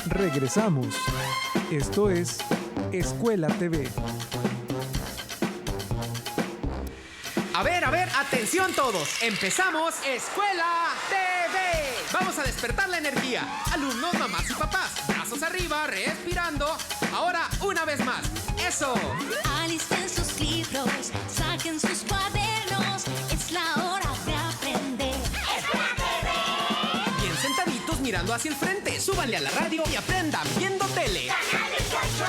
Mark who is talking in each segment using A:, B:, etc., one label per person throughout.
A: Regresamos. Esto es Escuela TV.
B: A ver, atención todos. Empezamos Escuela TV. Vamos a despertar la energía. Alumnos, mamás y papás. Brazos arriba, respirando. Ahora, una vez más. ¡Eso!
C: Alisten sus libros, saquen sus cuadernos. Es la hora de aprender. ¡Escuela TV!
B: Bien sentaditos mirando hacia el frente. Súbanle a la radio y aprendan viendo tele.
C: ¡Canal 18!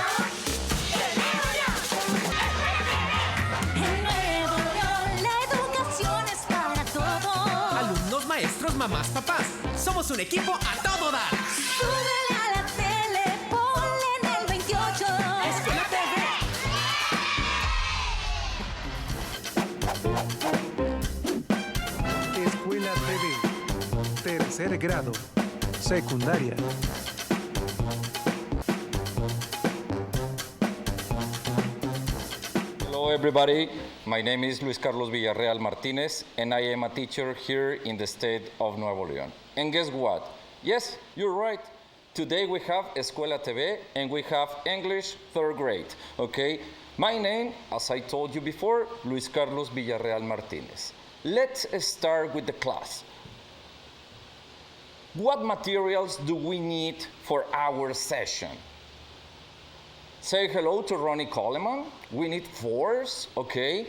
C: En Nuevo León, la educación es para todos.
B: Alumnos, maestros, mamás, papás. Somos un equipo a todo dar.
C: Súbele a la tele, ponle en el 28.
B: Escuela TV.
A: Escuela TV. Tercer grado. Secundaria.
D: Hello everybody, my name is Luis Carlos Villarreal Martinez and I am a teacher here in the state of Nuevo León. And guess what? Yes, you're right. Today we have Escuela TV and we have English third grade, okay? My name, as I told you before, Luis Carlos Villarreal Martinez. Let's start with the class. What materials do we need for our session? Say hello to Ronnie Coleman. We need force, okay?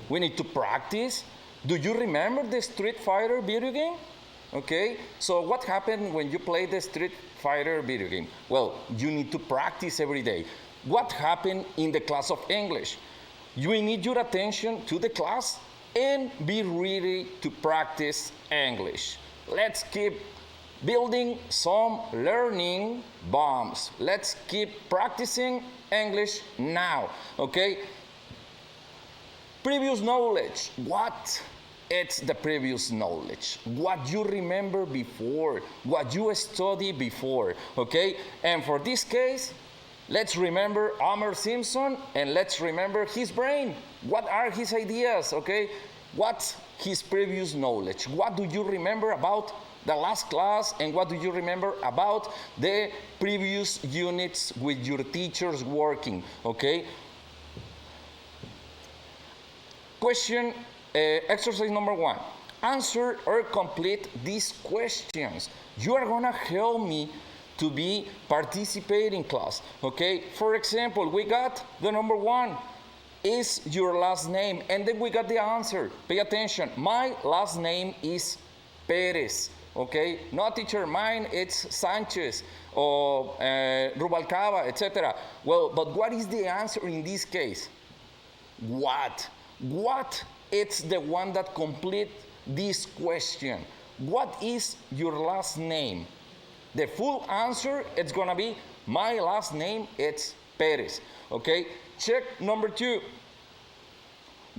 D: We need to practice. Do you remember the Street Fighter video game? Okay, so what happened when you play the Street Fighter video game? Well, you need to practice every day. What happened in the class of English? You need your attention to the class and be ready to practice English. Let's keep building some learning bombs. Let's keep practicing English now, okay? Previous knowledge. What? It's the previous knowledge. What you remember before, what you studied before, okay? And for this case, let's remember Homer Simpson and let's remember his brain. What are his ideas, okay? What's his previous knowledge? What do you remember about the last class and what do you remember about the previous units with your teachers working, okay? Question, exercise number 1. Answer or complete these questions. You are gonna help me to be participating class, okay? For example, we got the number 1. Is your last name? And then we got the answer. Pay attention. My last name is Perez. Okay, no teacher, mine it's Sanchez or Rubalcaba, etc. Well, but what is the answer in this case? What? What? It's the one that complete this question. What is your last name? The full answer, it's gonna be my last name, it's Perez. Okay, check number 2.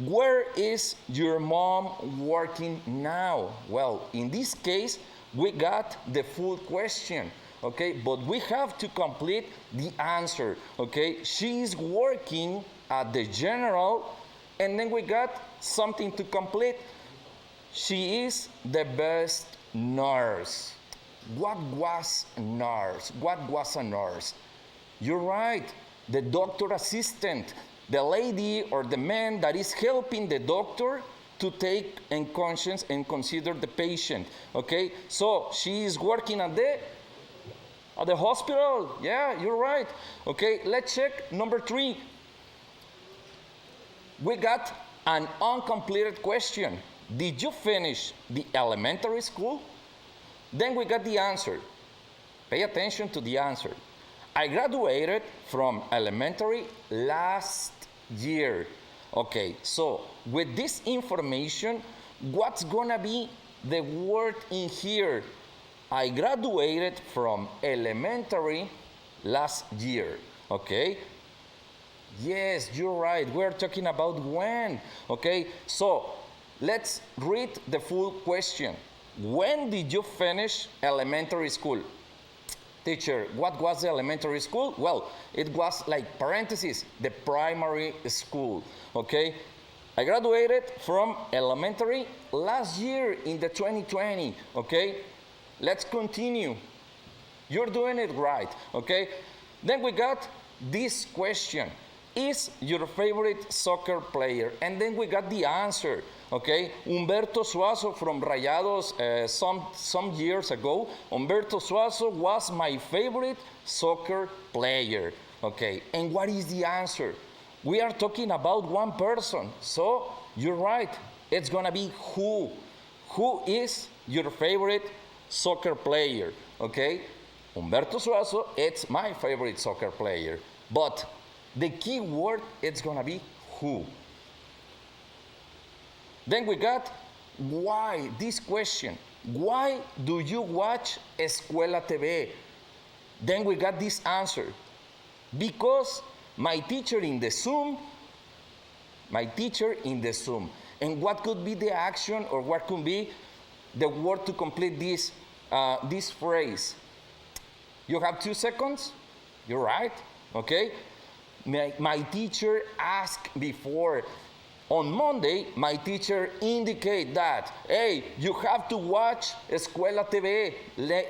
D: Where is your mom working now? Well, in this case, we got the full question, okay? But we have to complete the answer, okay? She is working at the general, and then we got something to complete. She is the best nurse. What was a nurse? What was a nurse? You're right, the doctor assistant. The lady or the man that is helping the doctor to take in conscience and consider the patient, okay? So she is working at the hospital. Yeah, you're right. Okay, let's check number 3. We got an uncompleted question. Did you finish the elementary school? Then we got the answer. Pay attention to the answer. I graduated from elementary last year. Okay, so with this information, what's gonna be the word in here? I graduated from elementary last year. Okay? Yes, you're right. We're talking about when. Okay, so let's read the full question. When did you finish elementary school? Teacher, what was the elementary school? Well, it was like parentheses, the primary school, okay? I graduated from elementary last year in the 2020, okay? Let's continue. You're doing it right, okay? Then we got this question. Is your favorite soccer player? And then we got the answer, okay? Humberto Suazo from Rayados some years ago. Humberto Suazo was my favorite soccer player, okay? And what is the answer? We are talking about one person, so you're right. It's gonna be who. Who is your favorite soccer player, okay? Humberto Suazo, it's my favorite soccer player. But the key word, it's gonna be who. Then we got why, this question. Why do you watch Escuela TV? Then we got this answer. Because my teacher in the Zoom. And what could be the action or what could be the word to complete this phrase? You have 2 seconds? You're right, okay? My teacher asked before. On Monday, my teacher indicated that, hey, you have to watch Escuela TV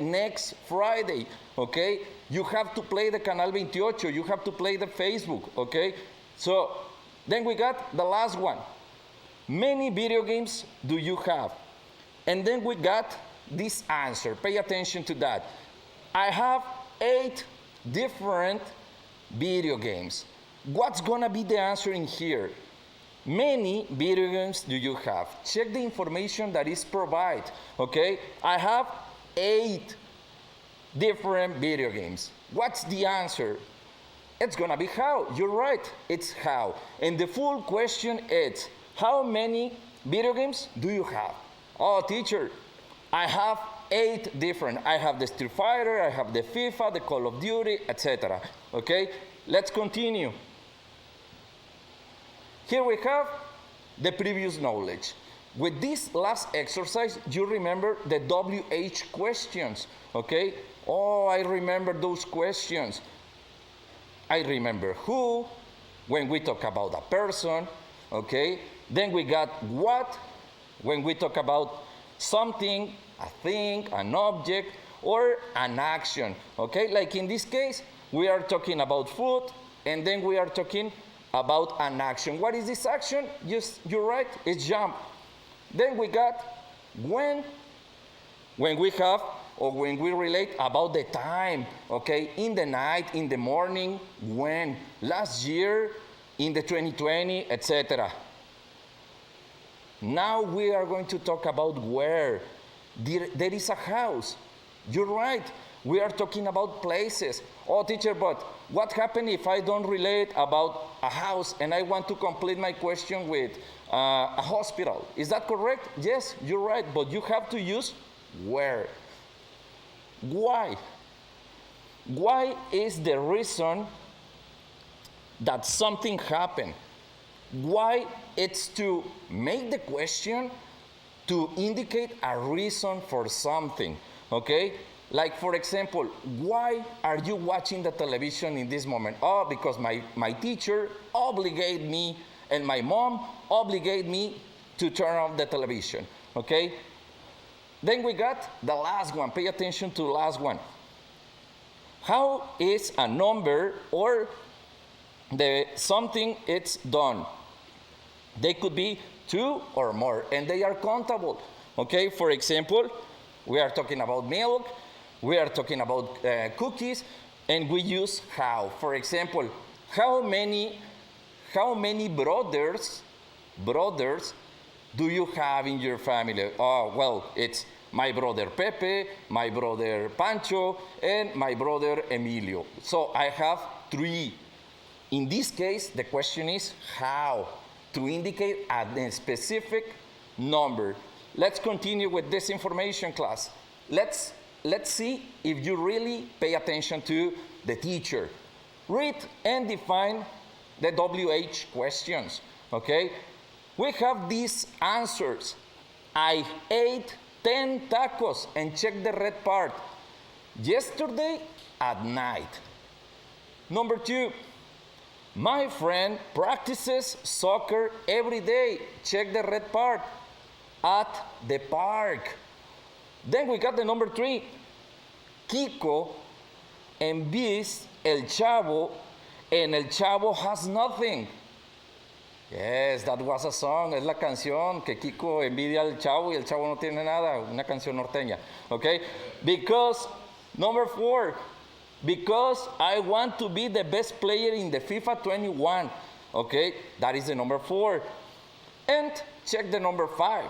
D: next Friday, okay? You have to play the Canal 28, you have to play the Facebook, okay? So, then we got the last one. Many video games do you have? And then we got this answer. Pay attention to that. I have 8 different video games. What's gonna be the answer in here? Many video games do you have? Check the information that is provided, okay? I have 8 different video games. What's the answer? It's gonna be how. You're right, it's how. And the full question is, how many video games do you have? Oh, teacher, I have 8 different. I have the Street Fighter, I have the FIFA, the Call of Duty, etc. Okay, let's continue. Here we have the previous knowledge. With this last exercise, you remember the WH questions, okay? Oh, I remember those questions. I remember who, when we talk about a person, okay? Then we got what, when we talk about something, a thing, an object, or an action, okay? Like in this case, we are talking about food, and then we are talking about an action. What is this action? Yes, you're right, it's jump. Then we got when we have or when we relate about the time, okay? In the night, in the morning, when, last year, in the 2020, etc. Now we are going to talk about where. There is a house. You're right. We are talking about places. Oh, teacher, but what happens if I don't relate about a house and I want to complete my question with a hospital? Is that correct? Yes, you're right, but you have to use where. Why? Why is the reason that something happened? Why? It's to make the question to indicate a reason for something, okay? Like, for example, why are you watching the television in this moment? Oh, because my teacher obligated me and my mom obligated me to turn off the television, okay? Then we got the last one. Pay attention to the last one. How is a number or something it's done? They could be 2 or more, and they are countable, okay? For example, we are talking about milk, we are talking about cookies, and we use how. For example, how many brothers do you have in your family? Oh, well, it's my brother Pepe, my brother Pancho, and my brother Emilio. So I have 3. In this case, the question is how, to indicate a specific number. Let's continue with this information, class. Let's see if you really pay attention to the teacher. Read and define the WH questions, okay? We have these answers. I ate 10 tacos, and check the red part. Yesterday at night. Number 2, my friend practices soccer every day. Check the red part. At the park. Then we got the number 3. Kiko envies el chavo, and el chavo has nothing. Yes, that was a song. Es la canción que Kiko envidia al chavo y el chavo no tiene nada. Una canción norteña. Okay? Because, number 4, because I want to be the best player in the FIFA 21. Okay? That is the number 4. And check the number 5.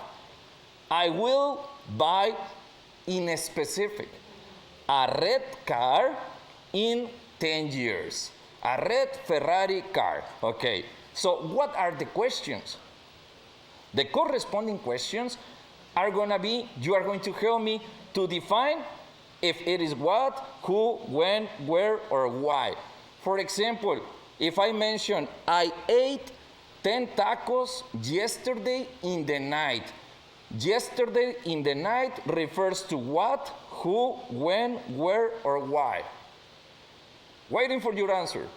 D: I will buy in a specific a red car in 10 years. A red Ferrari car. Okay. So what are the questions? The corresponding questions are going to be, you are going to help me to define if it is what, who, when, where, or why. For example, if I mention, I ate 10 tacos yesterday in the night. Yesterday in the night refers to what, who, when, where, or why. Waiting for your answer.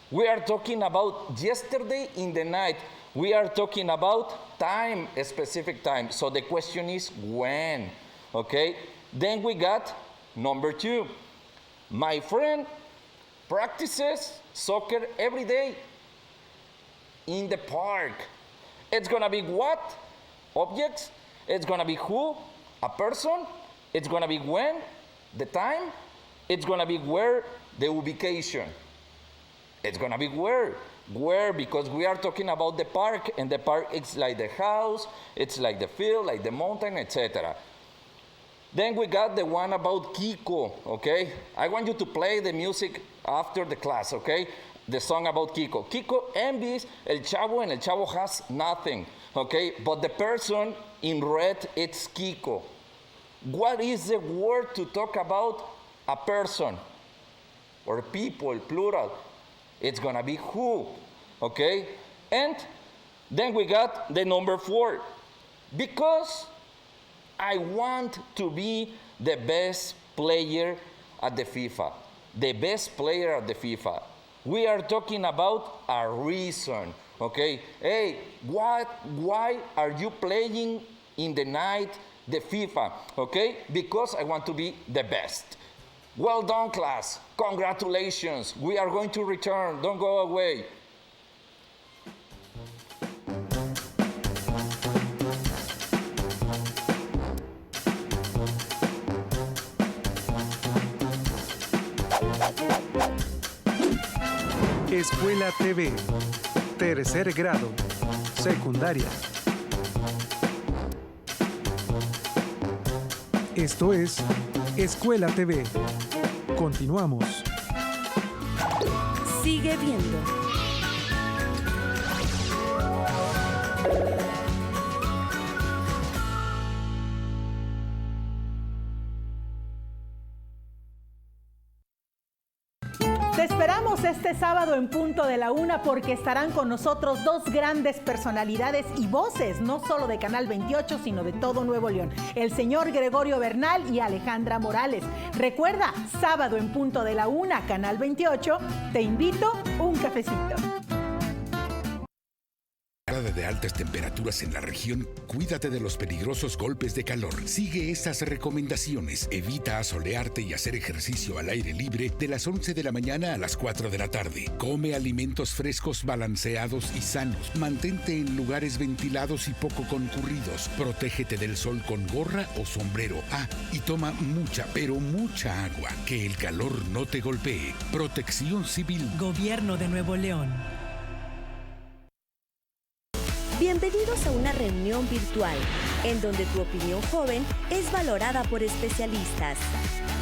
D: We are talking about yesterday in the night. We are talking about time, a specific time. So the question is when, okay? Then we got number 2. My friend practices soccer every day in the park. It's gonna be what? Objects. It's gonna be who? A person. It's gonna be when? The time. It's gonna be where? The ubication. It's gonna be where? Where? Because we are talking about the park, and the park is like the house, it's like the field, like the mountain, etc. Then we got the one about Kiko, okay? I want you to play the music after the class, okay? The song about Kiko. Kiko envies el chavo, and el chavo has nothing, okay? But the person in red, it's Kiko. What is the word to talk about a person or people, plural? It's gonna be who, okay? And then we got the number 4. Because I want to be the best player at the FIFA. The best player at the FIFA. We are talking about a reason, okay? Hey, why are you playing in the night the FIFA, okay? Because I want to be the best. Well done, class. Congratulations. We are going to return. Don't go away.
A: Escuela TV. Tercer grado. Secundaria. Esto es Escuela TV. Continuamos.
E: Sigue viendo.
F: Te esperamos este sábado en punto de la 1 porque estarán con nosotros dos grandes personalidades y voces, no solo de Canal 28, sino de todo Nuevo León. El señor Gregorio Bernal y Alejandra Morales. Recuerda, sábado en punto de la 1, Canal 28, te invito un cafecito.
G: De altas temperaturas en la región, cuídate de los peligrosos golpes de calor. Sigue estas recomendaciones. Evita asolearte y hacer ejercicio al aire libre de las 11 de la mañana a las 4 de la tarde. Come alimentos frescos, balanceados y sanos. Mantente en lugares ventilados y poco concurridos. Protégete del sol con gorra o sombrero. Y toma mucha, pero mucha agua. Que el calor no te golpee. Protección Civil.
E: Gobierno de Nuevo León.
H: Bienvenidos a una reunión virtual, en donde tu opinión joven es valorada por especialistas.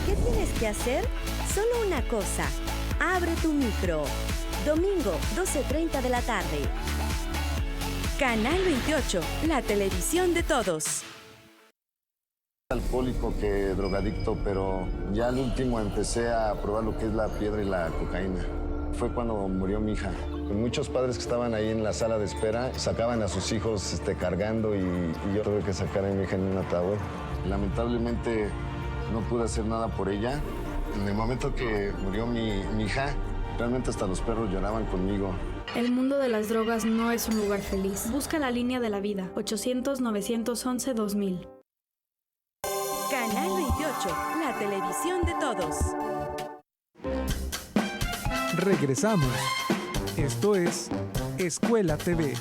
H: ¿Qué tienes que hacer? Solo una cosa. Abre tu micro. Domingo, 12:30 de la tarde. Canal 28, la televisión de todos.
I: Alcohólico que drogadicto, pero ya al último empecé a probar lo que es la piedra y la cocaína. Fue cuando murió mi hija. Muchos padres que estaban ahí en la sala de espera sacaban a sus hijos cargando y yo tuve que sacar a mi hija en un ataúd. Lamentablemente no pude hacer nada por ella. En el momento que murió mi hija, realmente hasta los perros lloraban conmigo.
J: El mundo de las drogas no es un lugar feliz. Busca la línea de la vida, 800-911-2000.
H: Canal 28, la televisión de todos.
A: Regresamos. Esto es Escuela TV.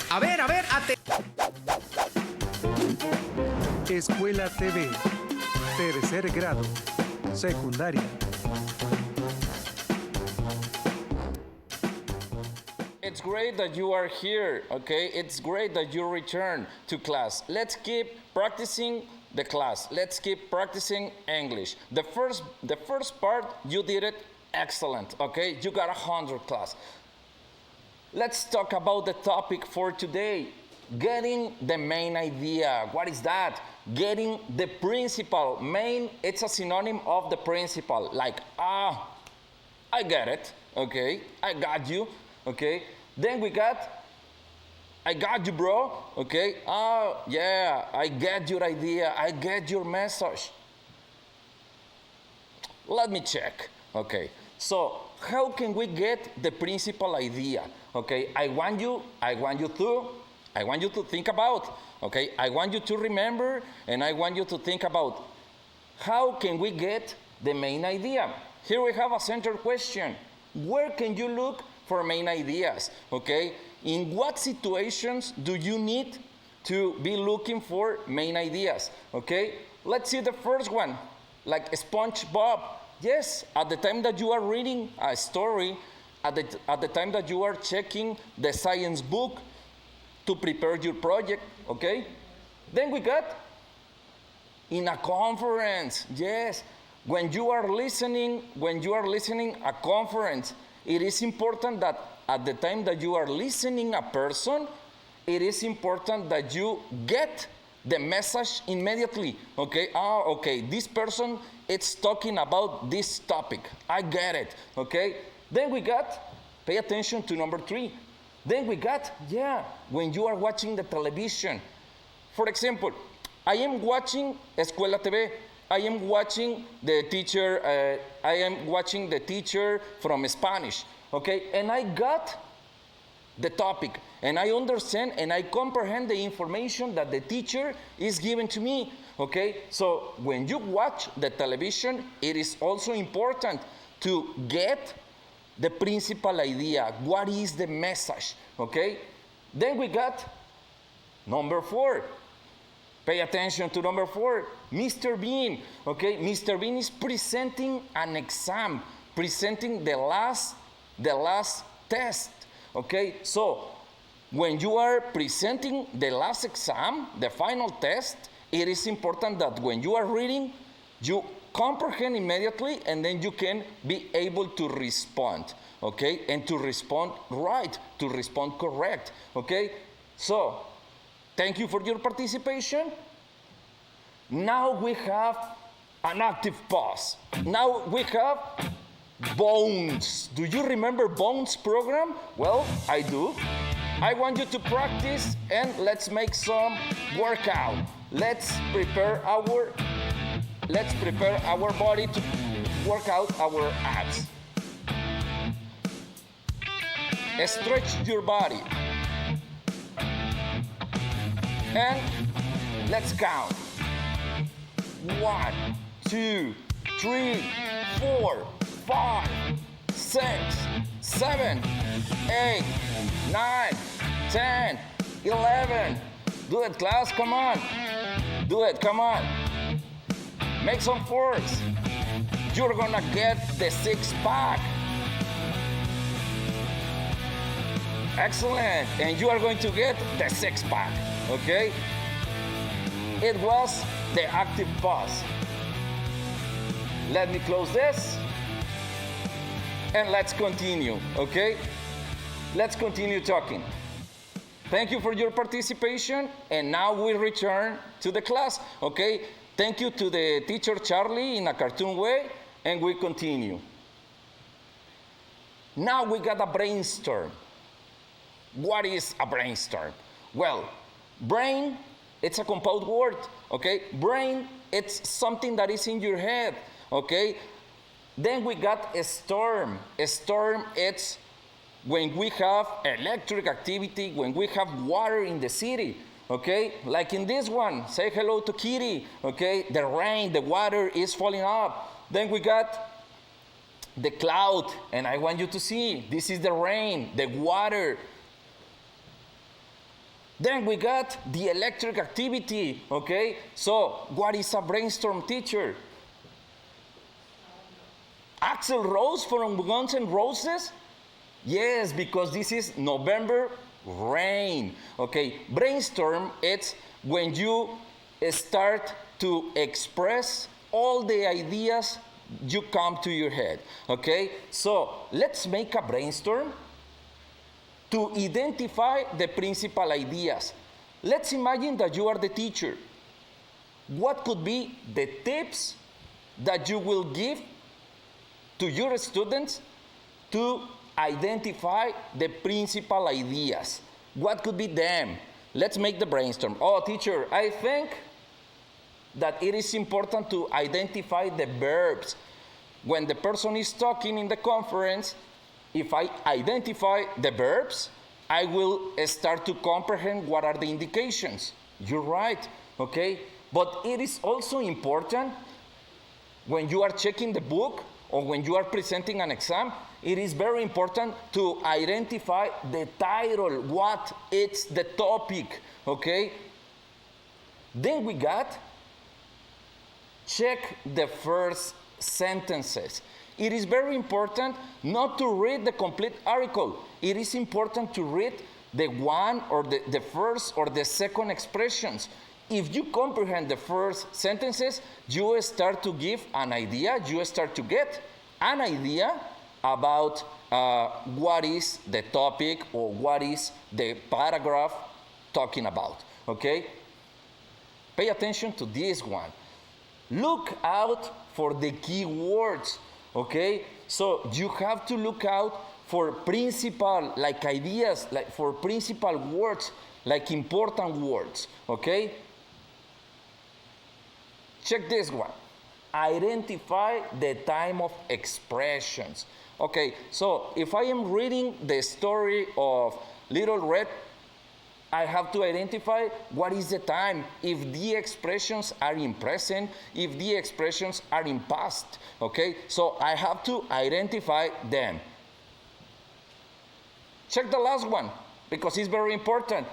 B: A ver,
A: Escuela TV. Tercer grado. Secundaria.
D: It's great that you are here, okay? It's great that you return to class. Let's keep practicing the class. Let's keep practicing English. The first part, you did it excellent, okay? You got 100 class. Let's talk about the topic for today. Getting the main idea. What is that? Getting the principle. Main, it's a synonym of the principle. Like, I get it, okay? I got you, okay? Then we got, I got you, bro, okay? Oh, yeah, I get your idea. I get your message. Let me check, okay? So, how can we get the principal idea? Okay, I want you to think about, okay? I want you to remember, and I want you to think about how can we get the main idea? Here we have a central question. Where can you look for main ideas, okay? In what situations do you need to be looking for main ideas, okay? Let's see the first one, like SpongeBob. Yes, at the time that you are reading a story, at the time that you are checking the science book to prepare your project, okay? Then we got in a conference. Yes, when you are listening a conference, it is important that at the time that you are listening a person, it is important that you get the message immediately, okay? Okay, this person, it's talking about this topic. I get it, okay? Then we got, pay attention to number 3. Then we got, when you are watching the television. For example, I am watching Escuela TV. I am watching the teacher from Spanish, okay? And I got the topic, and I understand and I comprehend the information that the teacher is giving to me, okay? So when you watch the television, it is also important to get the principal idea. What is the message, okay? Then we got number 4. Pay attention to number 4, Mr. Bean, okay? Mr. Bean is presenting an exam, presenting the last test, okay? So when you are presenting the last exam, the final test, it is important that when you are reading, you comprehend immediately, and then you can be able to respond, okay? And to respond right, to respond correct, okay? So, thank you for your participation. Now we have an active pause. Now we have Bones. Do you remember Bones program? Well, I do. I want you to practice, and let's make some workout. Let's prepare our body to work out our abs. Stretch your body. And let's count. 1, 2, 3, 4, 5, 6, 7, 8, 9, 10, 11. Do it, class, come on. Do it, come on. Make some force. You're gonna get the 6-pack. Excellent. And you are going to get the 6-pack, okay? It was the active pause. Let me close this. And let's continue, okay? Let's continue talking. Thank you for your participation. And now we return to the class, okay? Thank you to the teacher Charlie in a cartoon way, and we continue. Now we got a brainstorm. What is a brainstorm? Well, brain, it's a compound word, okay? Brain, it's something that is in your head, okay? Then we got a storm. A storm, it's when we have electric activity, when we have water in the city, okay? Like in this one, say hello to Kitty, okay? The rain, the water is falling up. Then we got the cloud, and I want you to see, this is the rain, the water. Then we got the electric activity, okay? So what is a brainstorm, teacher? Axl Rose from Guns N' Roses? Yes, because this is November rain. Okay, brainstorm, it's when you start to express all the ideas you come to your head. Okay, so let's make a brainstorm to identify the principal ideas. Let's imagine that you are the teacher. What could be the tips that you will give to your students to identify the principal ideas? What could be them? Let's make the brainstorm. Oh, teacher, I think that it is important to identify the verbs. When the person is talking in the conference, if I identify the verbs, I will start to comprehend what are the indications. You're right, okay? But it is also important when you are checking the book or when you are presenting an exam, it is very important to identify the title, what is the topic, okay? Then we got, check the first sentences. It is very important not to read the complete article. It is important to read the one or the first or the second expressions. If you comprehend the first sentences, you start to give an idea, you start to get an idea about what is the topic or what is the paragraph talking about, okay? Pay attention to this one. Look out for the key words, okay? So you have to look out for principal, like ideas, like for principal words, like important words, okay? Check this one. Identify the time of expressions. Okay, so if I am reading the story of Little Red, I have to identify what is the time, if the expressions are in present, if the expressions are in past, okay? So I have to identify them. Check the last one, because it's very important.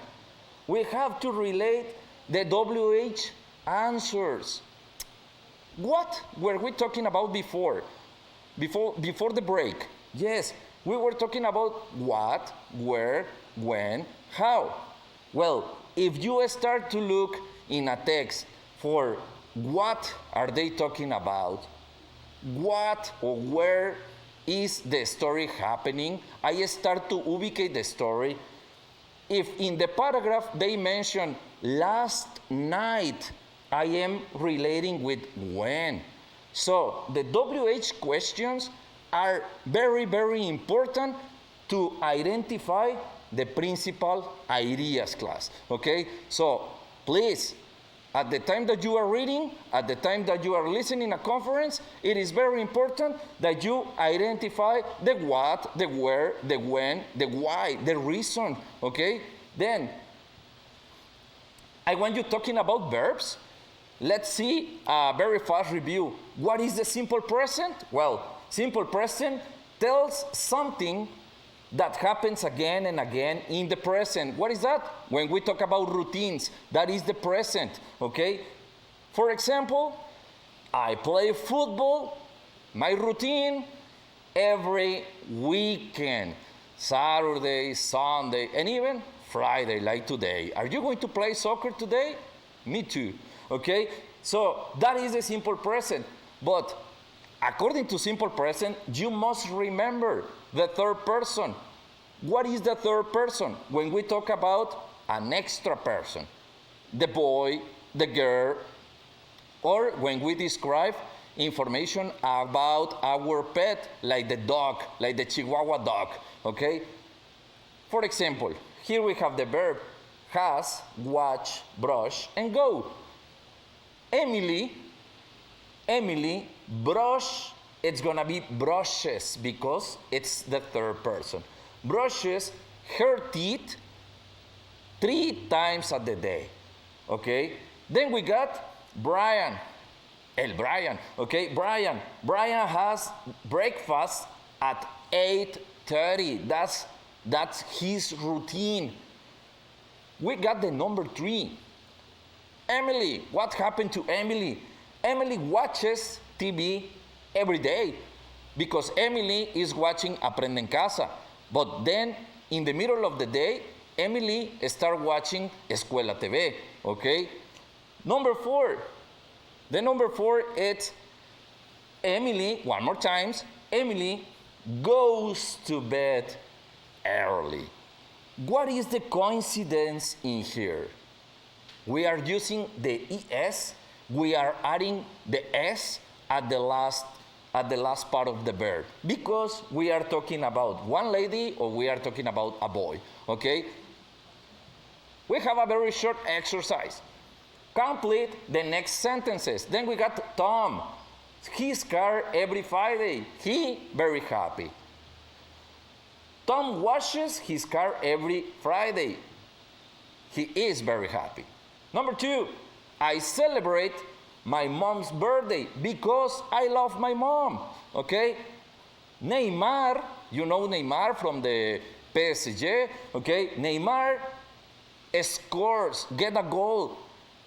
D: We have to relate the WH answers. What were we talking about before the break? Yes, we were talking about what, where, when, how. Well, if you start to look in a text for what are they talking about, what or where is the story happening, I start to ubicate the story. If in the paragraph they mention last night, I am relating with when. So the WH questions are very, very important to identify the principal ideas, class, okay? So please, at the time that you are reading, at the time that you are listening a conference, it is very important that you identify the what, the where, the when, the why, the reason, okay? Then, I want you talking about verbs. Let's see a very fast review. What is the simple present? Well, simple present tells something that happens again and again in the present. What is that? When we talk about routines, that is the present, okay? For example, I play football, my routine, every weekend, Saturday, Sunday, and even Friday, like today. Are you going to play soccer today? Me too, okay? So that is the simple present. But according to simple present, you must remember the third person. What is the third person? When we talk about an extra person, the boy, the girl, or when we describe information about our pet, like the dog, like the Chihuahua dog, okay? For example, here we have the verb has, watch, brush, and go. Emily, brush, it's gonna be brushes because it's the third person. Brushes her teeth 3 times a day, okay? Then we got Brian, okay? Brian has breakfast at 8:30. That's his routine. We got the number 3. Emily, what happened to Emily? Emily watches TV every day because Emily is watching Aprende en Casa. But then, in the middle of the day, Emily starts watching Escuela TV, okay? Number 4. The number 4 is Emily, one more time, Emily goes to bed early. What is the coincidence in here? We are using the ES, we are adding the S at the last part of the verb because we are talking about one lady or we are talking about a boy, okay? We have a very short exercise. Complete the next sentences. Then we got Tom. His car every Friday. He very happy. Tom washes his car every Friday. He is very happy. Number 2, I celebrate my mom's birthday because I love my mom, okay? Neymar, you know Neymar from the PSG, okay? Neymar scores, get a goal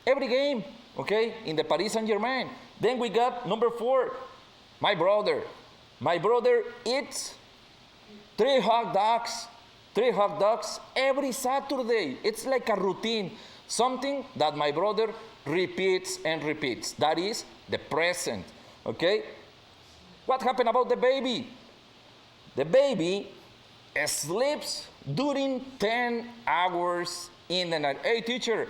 D: every game, okay, in the Paris Saint-Germain. Then we got number 4, my brother. My brother eats 3 hot dogs every Saturday. It's like a routine, something that my brother repeats and repeats. That is the present, okay? What happened about the baby? The baby sleeps during 10 hours in the night. Hey, teacher,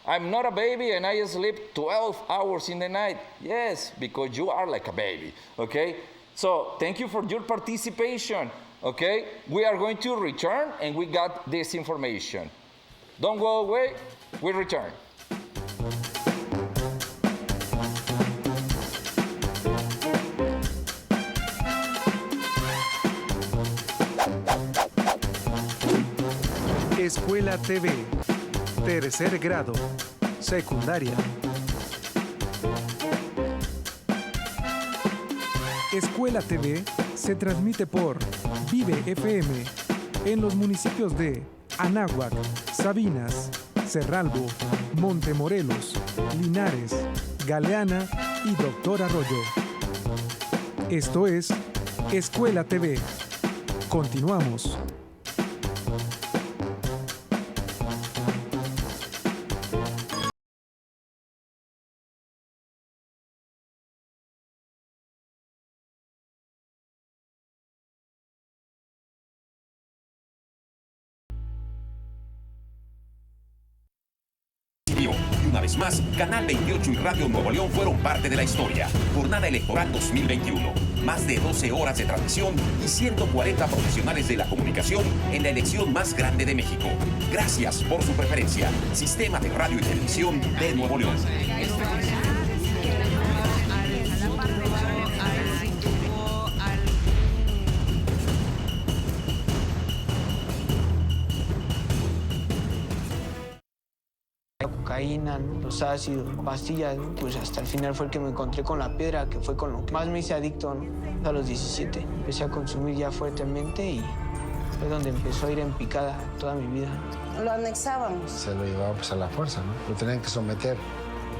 D: I'm not a baby and I sleep 12 hours in the night. Yes, because you are like a baby, okay? So thank you for your participation, okay? We are going to return and we got this information. Don't go away, we return.
A: Escuela TV, tercer grado, secundaria. Escuela TV se transmite por Vive FM en los municipios de Anáhuac, Sabinas, Cerralbo, Montemorelos, Linares, Galeana y Doctor Arroyo. Esto es Escuela TV. Continuamos.
K: Y una vez más, Canal 28 y Radio Nuevo León fueron parte de la historia. Jornada electoral 2021. Más de 12 horas de transmisión y 140 profesionales de la comunicación en la elección más grande de México. Gracias por su preferencia. Sistema de Radio y Televisión de Nuevo León.
L: Cocaína, los ácidos, pastillas, pues hasta el final fue el que me encontré con la piedra, que fue con lo que más me hice adicto, ¿no? A los 17 empecé a consumir ya fuertemente y fue donde empezó a ir en picada toda mi vida.
M: Lo anexábamos.
N: Se lo llevaba pues a la fuerza, ¿no? Lo tenían que someter.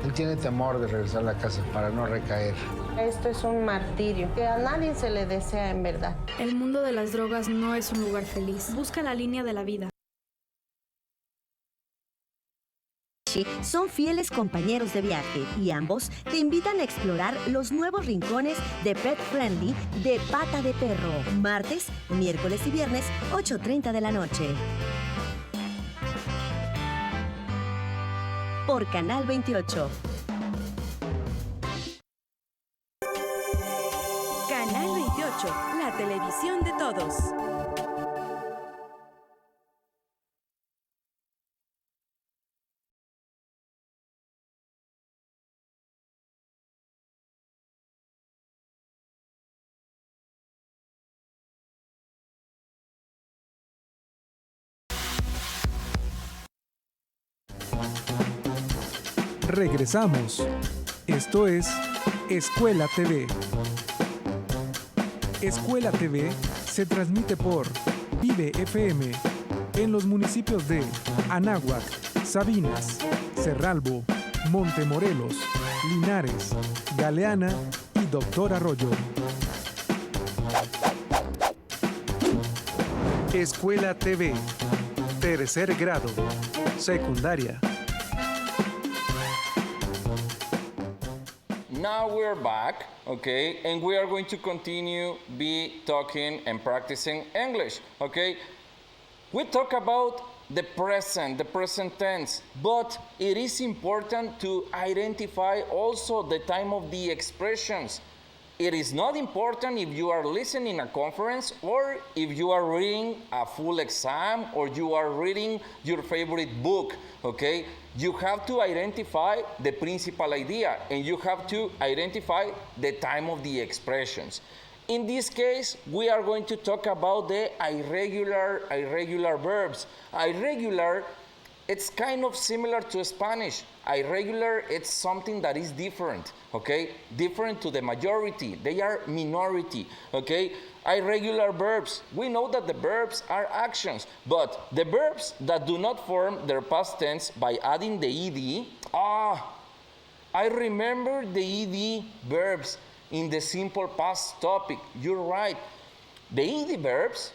N: Él tiene temor de regresar a la casa para no recaer.
M: Esto es un martirio que a nadie se le desea en verdad.
J: El mundo de las drogas no es un lugar feliz. Busca la línea de la vida.
H: Son fieles compañeros de viaje y ambos te invitan a explorar los nuevos rincones de Pet Friendly de Pata de Perro. Martes, miércoles y viernes, 8:30 de la noche. Por Canal 28.
E: Canal 28, la televisión de todos.
A: Regresamos. Esto es Escuela TV. Escuela TV se transmite por Vive FM en los municipios de Anáhuac, Sabinas, Cerralbo, Montemorelos, Linares, Galeana y Doctor Arroyo. Escuela TV, tercer grado, secundaria.
D: Now we're back, okay, and we are going to continue be talking and practicing English, okay? We talk about the present tense, but it is important to identify also the time of the expressions. It is not important if you are listening a conference or if you are reading a full exam or you are reading your favorite book, okay? You have to identify the principal idea and you have to identify the time of the expressions. In this case, we are going to talk about the irregular verbs. Irregular, it's kind of similar to Spanish. Irregular, it's something that is different, okay? Different to the majority. They are minority, okay? Irregular verbs. We know that the verbs are actions, but the verbs that do not form their past tense by adding the ed, I remember the ed verbs in the simple past topic. You're right. The ed verbs,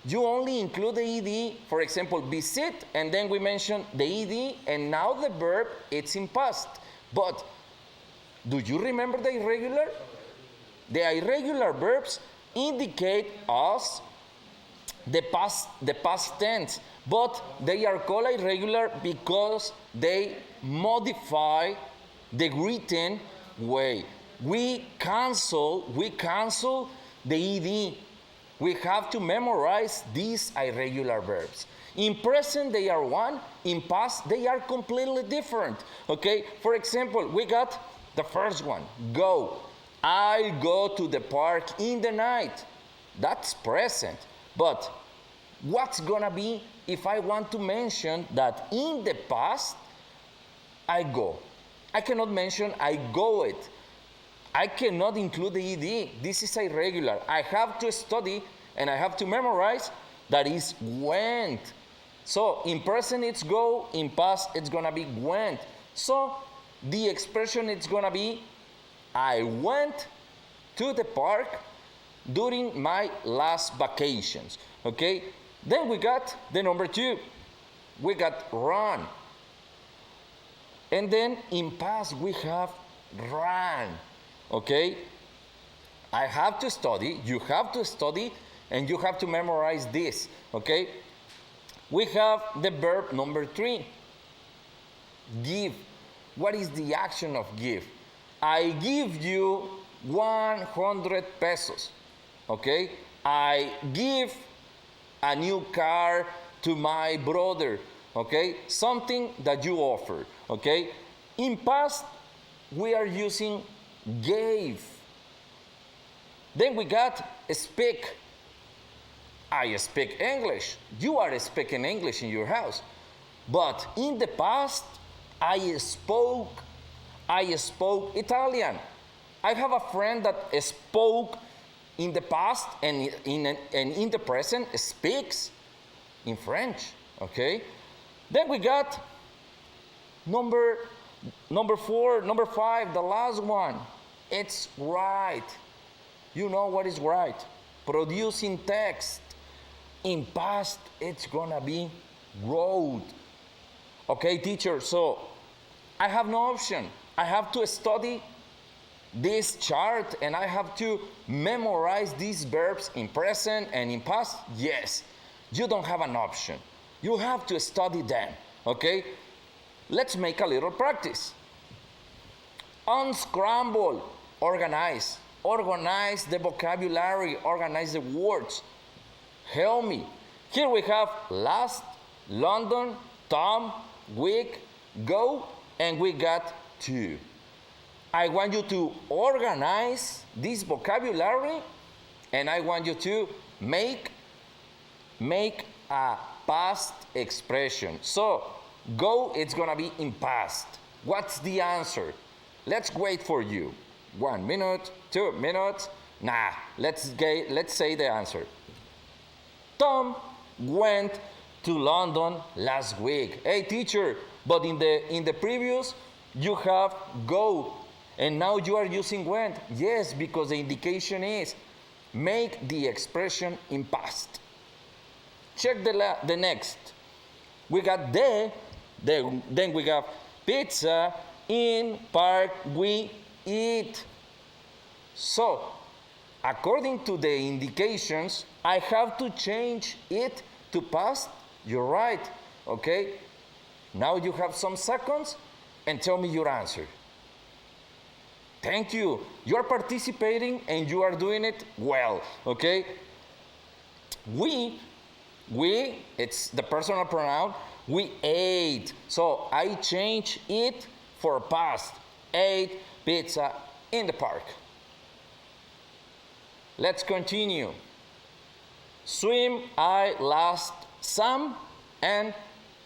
D: you only include the ed, for example, visit, and then we mention the ed, and now the verb, it's in past. But do you remember the irregular? The irregular verbs indicate us the past tense, but they are called irregular because they modify the written way. We cancel the ed. We have to memorize these irregular verbs. In present, they are one. In past, they are completely different. Okay? For example, we got the first one, go. I go to the park in the night. That's present. But what's gonna be if I want to mention that in the past, I go? I cannot mention I go it. I cannot include the ed. This is irregular. I have to study and I have to memorize that is went. So in present it's go, in past it's gonna be went. So the expression it's gonna be I went to the park during my last vacations. Okay? Then we got the number 2. We got run. And then in past we have ran. Okay? I have to study, you have to study, and you have to memorize this. Okay? We have the verb number 3. Give. What is the action of give? I give you 100 pesos. Okay? I give a new car to my brother. Okay? Something that you offer. Okay? In past, we are using gave. Then we got speak. I speak English. You are speaking English in your house. But in the past, I spoke Italian. I have a friend that spoke in the past and in the present speaks in French. Okay? Then we got number 4, number 5, the last one. It's right. You know what is right? Producing text. In past, it's gonna be wrote. Okay, teacher, so I have no option. I have to study this chart and I have to memorize these verbs in present and in past. Yes, you don't have an option. You have to study them, okay? Let's make a little practice. Unscramble, organize. Organize the vocabulary, organize the words. Help me. Here we have last, London, Tom, week, go, and we got to. I want you to organize this vocabulary and I want you to make a past expression. So Go, it's gonna be in past. What's the answer? Let's wait for you. 1 minute, 2 minutes. Nah, let's say the answer. Tom went to London last week. Hey teacher, but in the previous you have go, and now you are using went. Yes, because the indication is make the expression in past. Check the next. We got then we have pizza, in park we eat. So, according to the indications, I have to change it to past. You're right, okay? Now you have some seconds and tell me your answer. Thank you. You are participating and you are doing it well, okay? We, it's the personal pronoun, we ate. So I change it for past. Ate pizza in the park. Let's continue. Swim, I last some and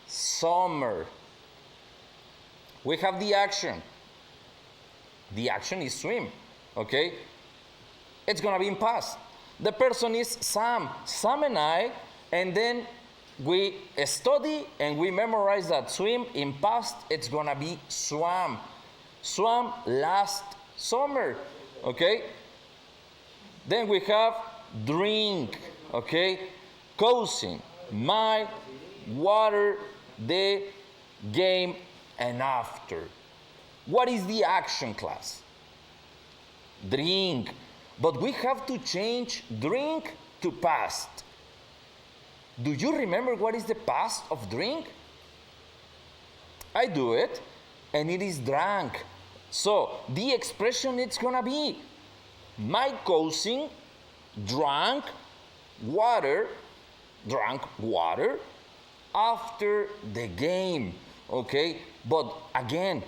D: summer. We have the action. The action is swim, okay? It's gonna be in past. The person is Sam. Sam and I, and then we study and we memorize that swim in past, it's gonna be swam. Swam last summer, okay? Then we have drink, okay? Cousin, my, water, the, game, and after. What is the action, class? Drink. But we have to change drink to past. Do you remember what is the past of drink? I do it, and it is drank. So the expression it's gonna be, my cousin drank water after the game, okay? But again,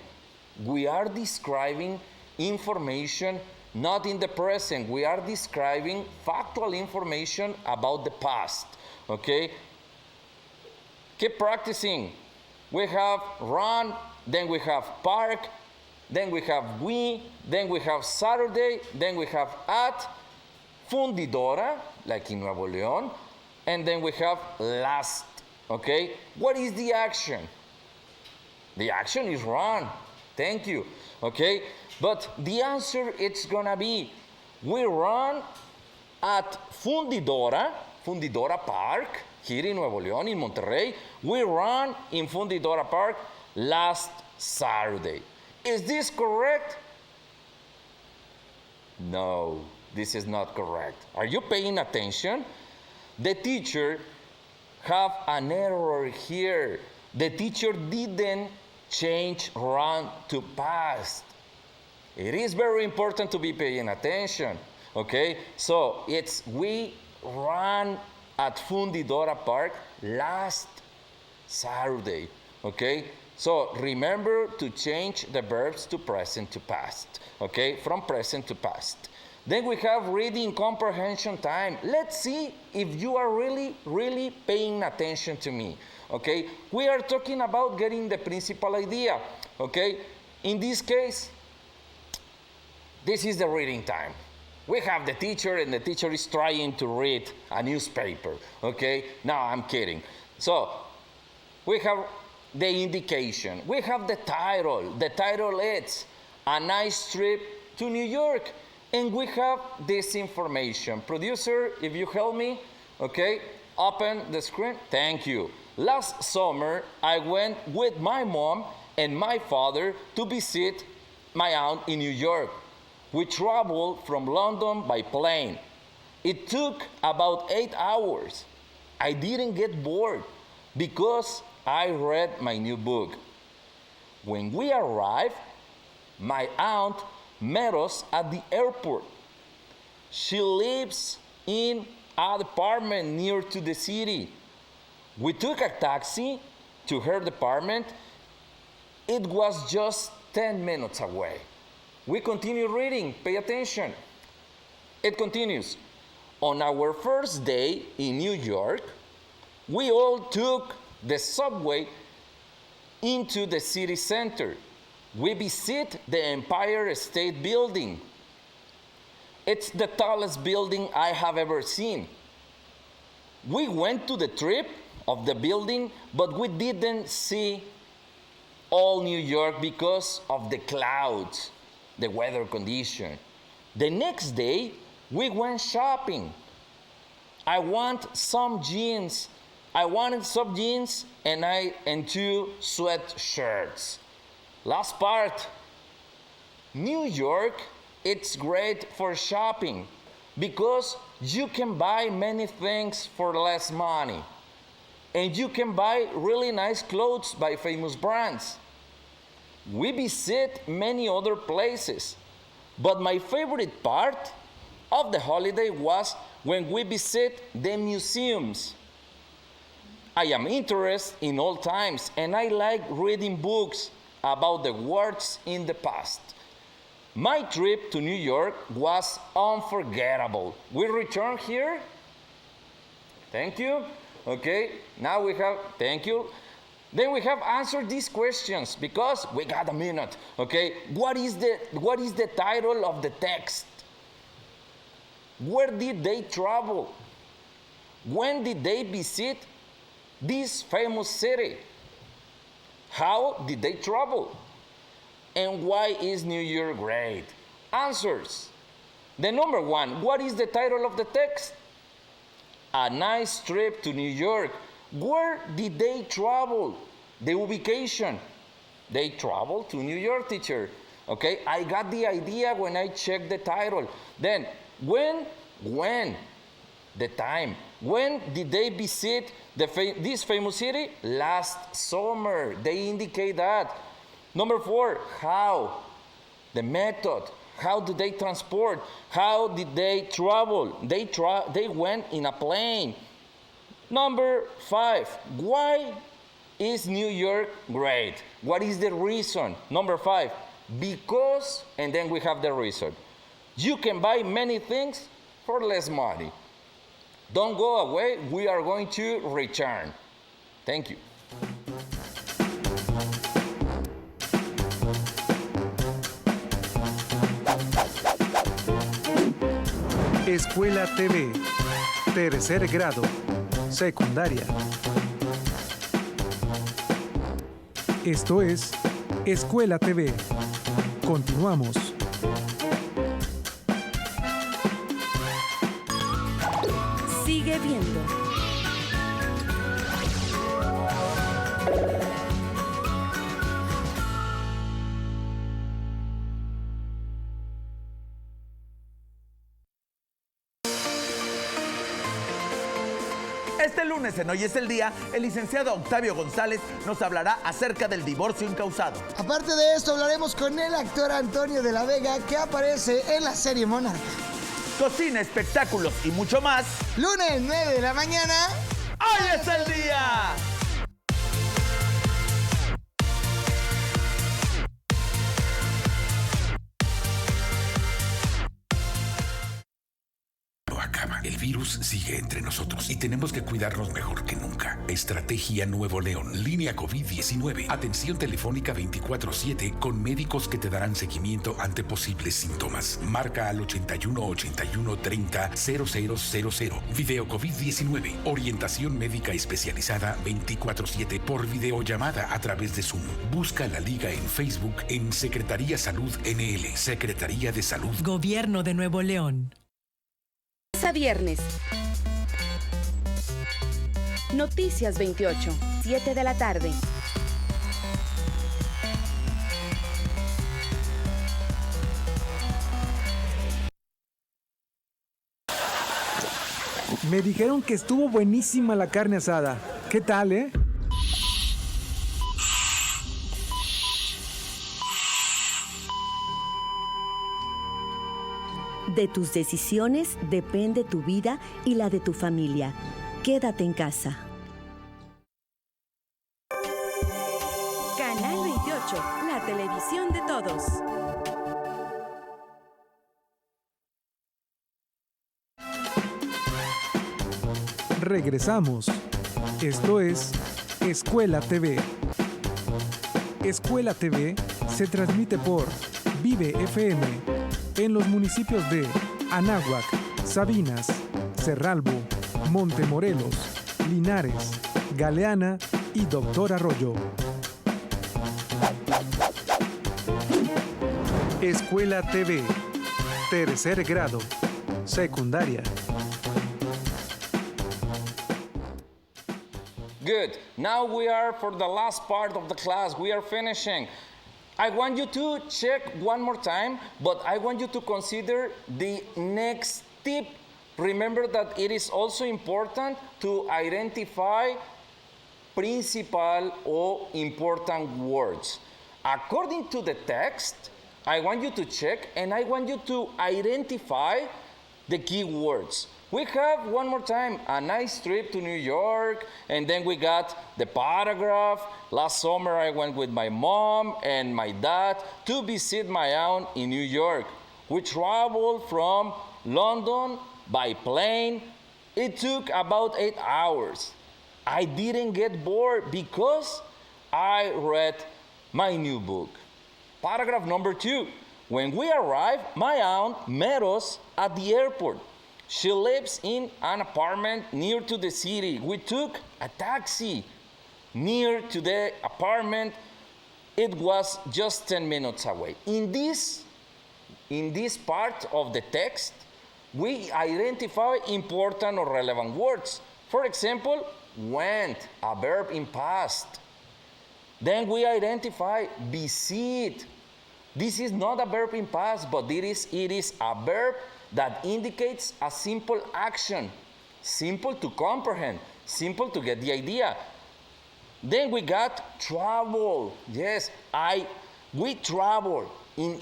D: we are describing information not in the present. We are describing factual information about the past, okay? Keep practicing. We have run, then we have park, then we have then we have Saturday, then we have at, fundidora, like in Nuevo León, and then we have last, okay? What is the action? The action is run. Thank you, okay? But the answer, it's gonna be, we run at Fundidora Park, here in Nuevo León, in Monterrey. We run in Fundidora Park last Saturday. Is this correct? No, this is not correct. Are you paying attention? The teacher have an error here. The teacher didn't change run to past. It is very important to be paying attention, okay? So it's we ran at Fundidora Park last Saturday, okay? So remember to change the verbs to present to past, okay? From present to past. Then we have reading comprehension time. Let's see if you are really paying attention to me, okay? We are talking about getting the principal idea, okay? In this case, this is the reading time. We have the teacher and the teacher is trying to read a newspaper, okay? No, I'm kidding. So, we have the indication. We have the title. The title is A Nice Trip to New York. And we have this information. Producer, if you help me, okay? Open the screen. Thank you. Last summer, I went with my mom and my father to visit my aunt in New York. We traveled from London by plane. It took about 8 hours. I didn't get bored because I read my new book. When we arrived, my aunt met us at the airport. She lives in an apartment near to the city. We took a taxi to her apartment. It was just 10 minutes away. We continue reading. Pay attention. It continues. On our first day in New York, we all took the subway into the city center. We visit the Empire State Building. It's the tallest building I have ever seen. We went to the trip of the building, but we didn't see all New York because of the clouds, the weather condition. The next day, we went shopping. I wanted some jeans and 2 sweatshirts. Last part, New York, it's great for shopping because you can buy many things for less money. And you can buy really nice clothes by famous brands. We visit many other places, but my favorite part of the holiday was when we visit the museums. I am interested in all times, and I like reading books about the words in the past. My trip to New York was unforgettable. We returned here. Thank you. Okay, now we have, thank you. Then we have answered these questions because we got a minute. Okay, what is the title of the text? Where did they travel? When did they visit this famous city? How did they travel? And why is New York great? Answers. The number 1, what is the title of the text? A nice trip to New York. Where did they travel? The ubication. They traveled to New York, teacher. Okay, I got the idea when I checked the title. Then, when? The time. When did they visit this famous city? Last summer. They indicate that. Number 4, how? The method. How did they transport? How did they travel? They went in a plane. Number 5, why is New York great? What is the reason? Number 5, because, and then we have the reason. You can buy many things for less money. Don't go away, we are going to return. Thank you.
A: Escuela TV, tercer grado, secundaria. Esto es Escuela TV. Continuamos.
E: Sigue viendo.
O: Este lunes en Hoy es el Día, el licenciado Octavio González nos hablará acerca del divorcio incausado.
P: Aparte de esto, hablaremos con el actor Antonio de la Vega, que aparece en la serie Monarca.
O: Cocina, espectáculos y mucho más.
P: Lunes, 9 de la mañana.
O: ¡Hoy es el día!
G: El virus sigue entre nosotros y tenemos que cuidarnos mejor que nunca. Estrategia Nuevo León, línea COVID-19. Atención telefónica 24/7 con médicos que te darán seguimiento ante posibles síntomas. Marca al 81 81 30 0000. Video COVID-19. Orientación médica especializada 24/7 por videollamada a través de Zoom. Busca la liga en Facebook en Secretaría Salud NL. Secretaría de Salud.
Q: Gobierno de Nuevo León.
H: A viernes. Noticias 28, 7 de la tarde.
A: Me dijeron que estuvo buenísima la carne asada. ¿Qué tal, eh?
H: De tus decisiones depende tu vida y la de tu familia. Quédate en casa.
E: Canal 28, la televisión de todos.
A: Regresamos. Esto es Escuela TV. Escuela TV se transmite por Vive FM en los municipios de Anáhuac, Sabinas, Cerralbo, Montemorelos, Linares, Galeana y Doctor Arroyo. Escuela TV, tercer grado, secundaria.
D: Good. Now we are for the last part of the class. We are finishing. I want you to check one more time, but I want you to consider the next tip. Remember that it is also important to identify principal or important words. According to the text, I want you to check and I want you to identify the key words. We have, one more time, a nice trip to New York, and then we got the paragraph. Last summer I went with my mom and my dad to visit my aunt in New York. We traveled from London by plane. It took about 8 hours. I didn't get bored because I read my new book. Paragraph number 2. When we arrived, my aunt met us at the airport. She lives in an apartment near to the city. We took a taxi near to the apartment. It was just 10 minutes away. In this part of the text, we identify important or relevant words. For example, went, a verb in past. Then we identify visit. This is not a verb in past, but it is a verb that indicates a simple action, simple to comprehend, simple to get the idea. Then we got travel. Yes, we travel.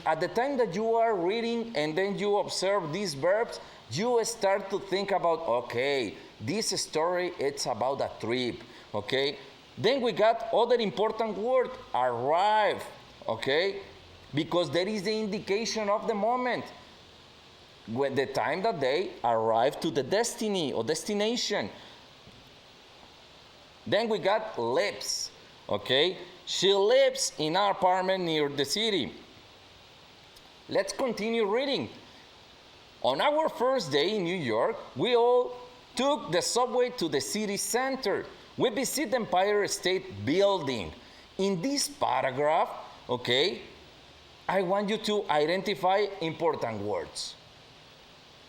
D: At the time that you are reading and then you observe these verbs, you start to think about, okay, this story, it's about a trip, okay? Then we got other important word, arrive, okay? Because there is the indication of the moment. When the time that they arrive to the destiny or destination. Then we got lives, okay? She lives in our apartment near the city. Let's continue reading. On our first day in New York, we all took the subway to the city center. We visit the Empire State Building. In this paragraph, okay, I want you to identify important words.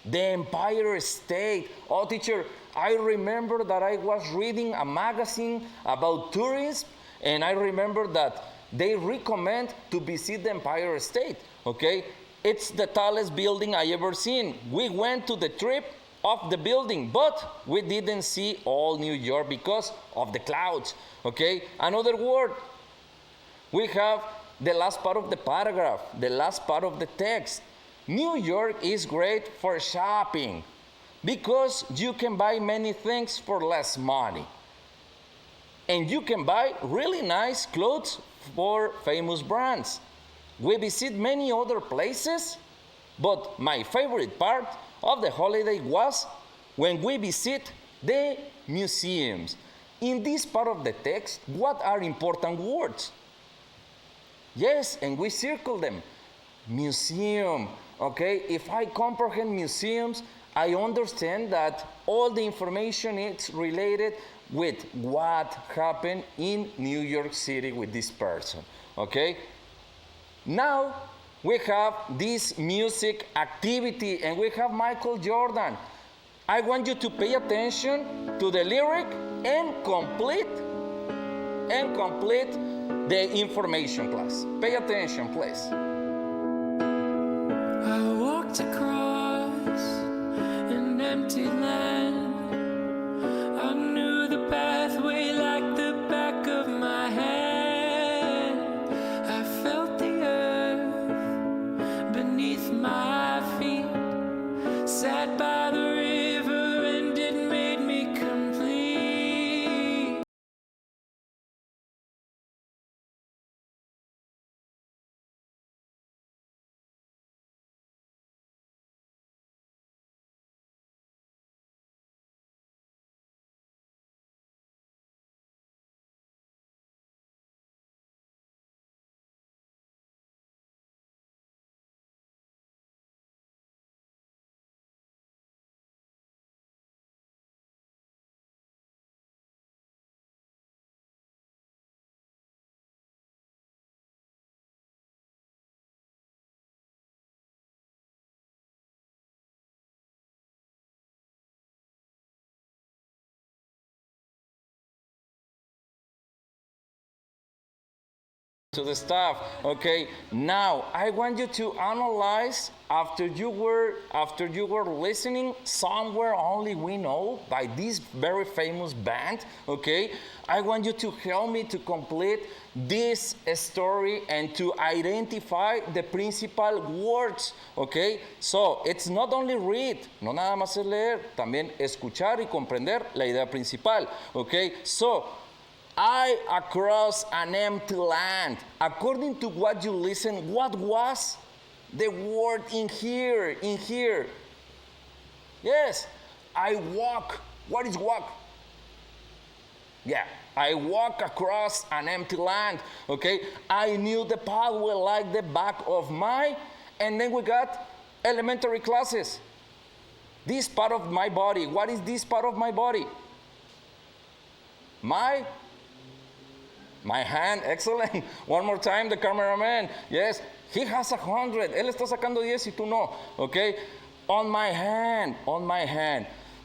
D: The Empire State. Oh, teacher, I remember that I was reading a magazine about tourism, and I remember that they recommend to visit the Empire State, okay? It's the tallest building I ever seen. We went to the trip of the building, but we didn't see all New York because of the clouds, okay? Another word, we have the last part of the paragraph, the last part of the text. New York is great for shopping because you can buy many things for less money. And you can buy really nice clothes for famous brands. We visit many other places, but my favorite part of the holiday was when we visit the museums. In this part of the text, what are important words? Yes, and we circle them. Museum, okay? If I comprehend museums, I understand that all the information is related with what happened in New York City with this person, okay? Now we have this music activity and we have Michael Jordan. I want you to pay attention to the lyric and complete the information, class. Pay attention, please.
R: I walked across an empty land. I knew the pathway like the back of my hand. I felt the earth beneath my feet. Sat by the river and it made me complete.
D: to the staff. Okay, now I want you to analyze after you were listening Somewhere Only We Know by this very famous band. Okay, I want you to help me to complete this story and to identify the principal words. Okay, so it's not only read, no nada más es leer, también escuchar y comprender la idea principal. Okay, so I across an empty land. According to what you listen, what was the word in here? In here. Yes, I walk. What is walk? Yeah, I walk across an empty land. Okay, I knew the pathway like the back of my, and then we got elementary classes. This part of my body. What is this part of my body? My hand, excellent. One more time, the cameraman. Yes, he has 100. Él está sacando 10 y tú no. Okay, on my hand.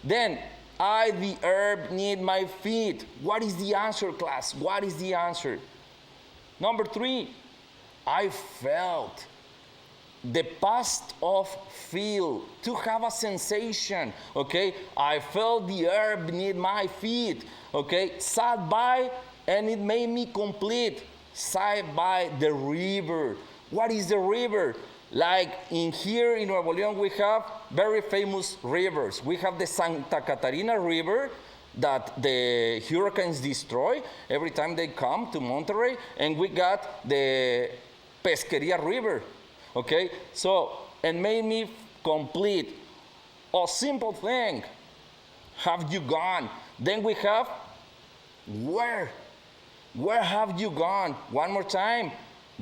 D: Then, I, the herb, need my feet. What is the answer, class? What is the answer? Number 3, I felt. The past of feel, to have a sensation. Okay, I felt the herb need my feet. Okay, sat by, and it made me complete. Side by the river. What is the river? Like in here in Nuevo León, we have very famous rivers. We have the Santa Catarina River that the hurricanes destroy every time they come to Monterrey. And we got the Pesquería River. Okay, so, and made me complete. A simple thing. Have you gone? Then we have where? Where have you gone? One more time.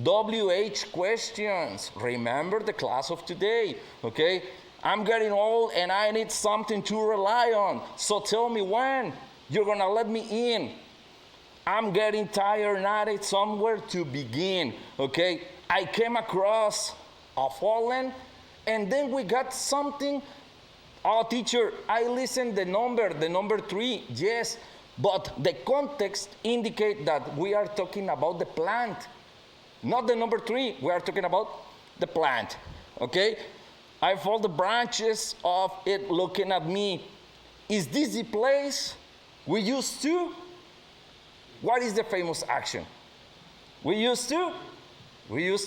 D: WH questions. Remember the class of today. Okay? I'm getting old and I need something to rely on. So tell me when you're gonna let me in. I'm getting tired, not somewhere to begin. Okay? I came across a fallen, and then we got something. Oh, teacher, I listened the number 3. Yes. But the context indicates that we are talking about the plant, not the number 3. We are talking about the plant. Okay? I felt the branches of it looking at me. Is this the place we used to? What is the famous action? We used to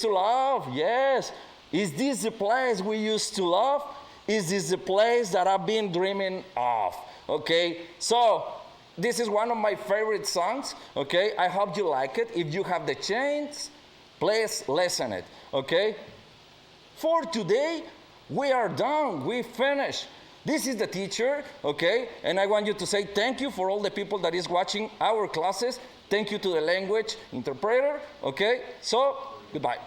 D: love. Yes. Is this the place we used to love? Is this the place that I've been dreaming of? Okay? So, this is one of my favorite songs, okay? I hope you like it. If you have the chance, please listen it, okay? For today, we are done. We finished. This is the teacher, okay? And I want you to say thank you for all the people that is watching our classes. Thank you to the language interpreter, okay? So, goodbye.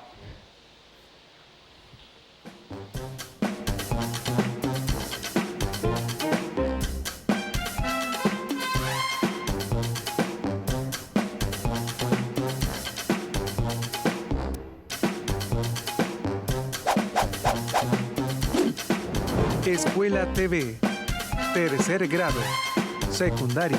A: Escuela TV, tercer grado, secundaria.